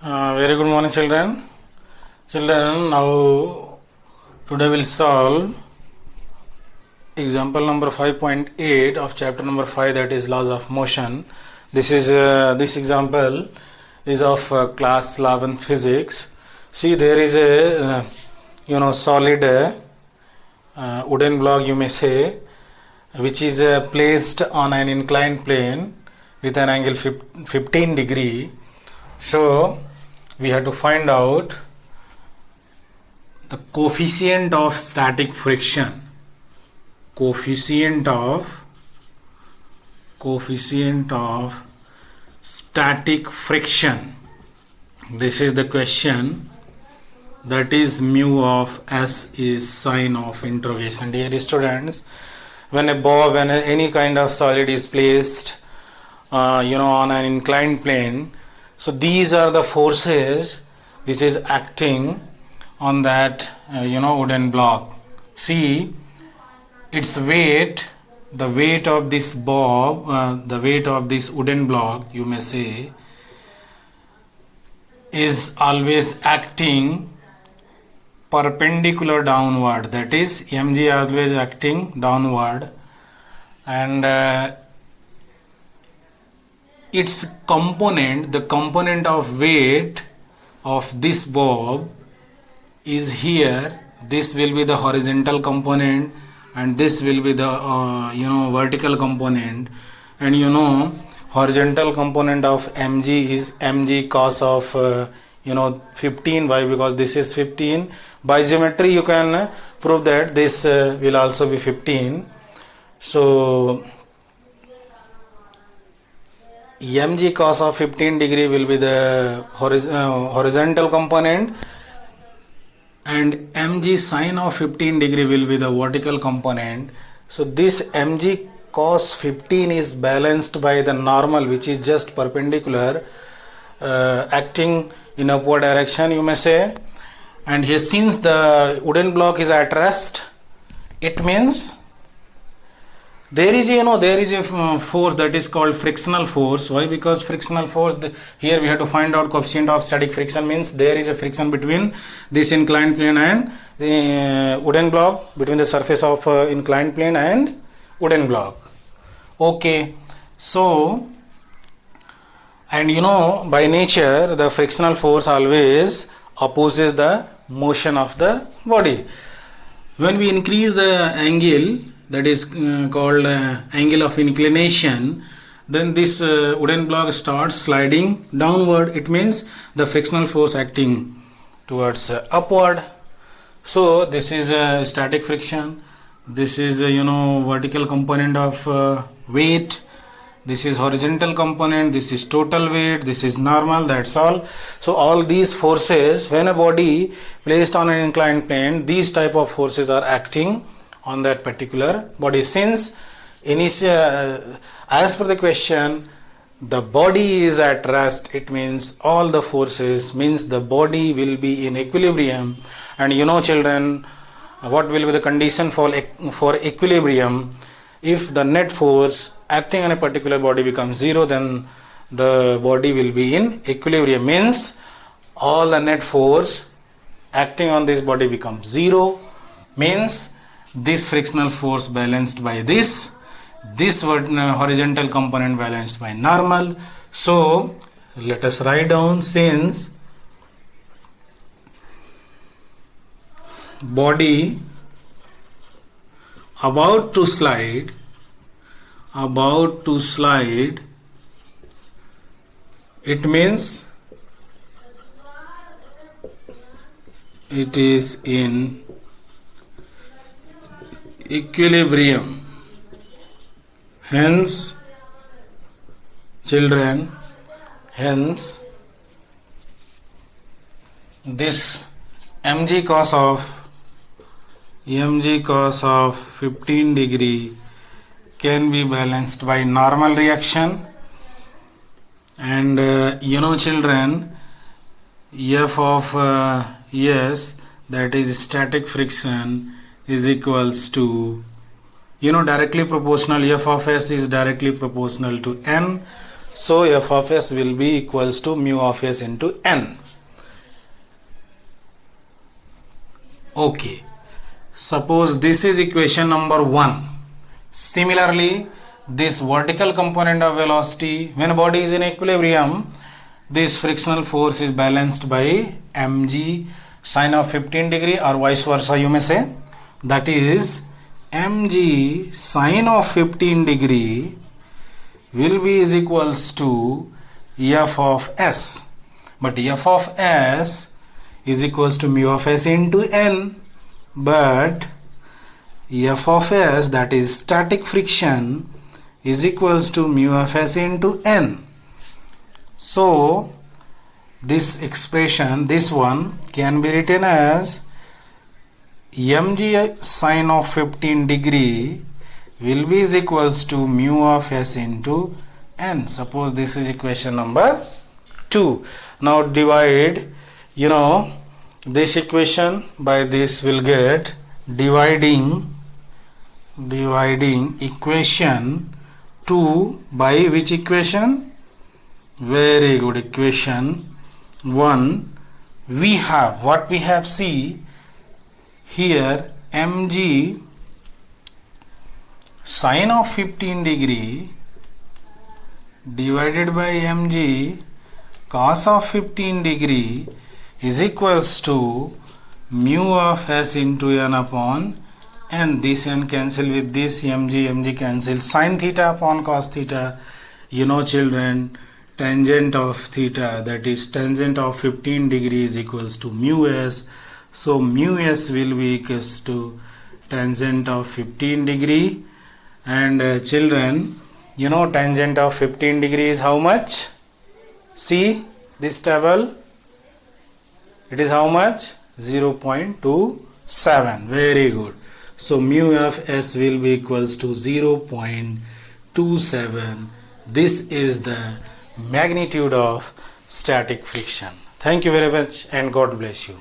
Very good morning, children. Children, now today we'll solve example number 5.8 of chapter number 5, that is laws of motion. This example is of class 11 physics. See, there is a solid wooden block, you may say, which is placed on an inclined plane with an angle 15 degree. So we have to find out the coefficient of static friction. Coefficient of static friction. This is the question. That is mu of S is sign of interrogation. Dear students, when any kind of solid is placed on an inclined plane, so these are the forces which is acting on that wooden block. See, its weight, the weight of this wooden block, you may say, is always acting perpendicular downward. That is, mg always acting downward, and its component, the component of weight of this bob is here. This will be the horizontal component and this will be the vertical component, and horizontal component of mg is mg cos of 15. Why? Because this is 15. By geometry you can prove that this will also be 15. So mg cos of 15 degree will be the horizontal component, and mg sin of 15 degree will be the vertical component. So this mg cos 15 is balanced by the normal, which is just perpendicular, acting in upward direction, you may say. And here, since the wooden block is at rest, it means there is a force that is called frictional force. Why? Because frictional force, here we have to find out coefficient of static friction, means there is a friction between this inclined plane and the wooden block, between the surface of inclined plane and wooden block. Okay, so, and by nature the frictional force always opposes the motion of the body. When we increase the angle, that is called angle of inclination, then this wooden block starts sliding downward. It means the frictional force acting towards upward. So this is static friction. This is vertical component of weight. This is horizontal component. This is total weight. This is normal. That's all. So all these forces, when a body placed on an inclined plane, these type of forces are acting on that particular body. Since as per the question, the body is at rest, it means all the forces, means the body will be in equilibrium. And children, what will be the condition for equilibrium? If the net force acting on a particular body becomes 0, then the body will be in equilibrium, means all the net force acting on this body becomes 0, means this frictional force balanced by this horizontal component balanced by normal. So let us write down, since body about to slide, it means it is in equilibrium. Hence, children, this mg cos of 15 degree can be balanced by normal reaction. And children, F of S, that is static friction, is equals to directly proportional. F of S is directly proportional to N. So f of s will be equals to mu of s into n. Okay, suppose this is equation number 1. Similarly, this vertical component of velocity, when a body is in equilibrium, this frictional force is balanced by mg sine of 15 degree, or vice versa you may say, that is mg sine of 15 degree will be is equals to f of s, but f of s is equals to mu of s into n, but f of s, that is static friction, is equals to mu of s into n. So this expression, this one can be written as mg sine of 15 degree will be is equals to mu of s into n. Suppose this is equation number 2. Now divide, this equation by this, will get dividing equation 2 by which equation? Very good, equation 1. We have, what we have, see here, mg sine of 15 degree divided by mg cos of 15 degree is equals to mu of s into n upon n. This n cancel with this, mg cancel, sin theta upon cos theta. Children, tangent of theta, that is tangent of 15 degree, is equals to mu s. So mu s will be equals to tangent of 15 degree. And children, tangent of 15 degree is how much? See this table, it is how much? 0.27. Very good. So mu of s will be equals to 0.27. This is the magnitude of static friction. Thank you very much and God bless you.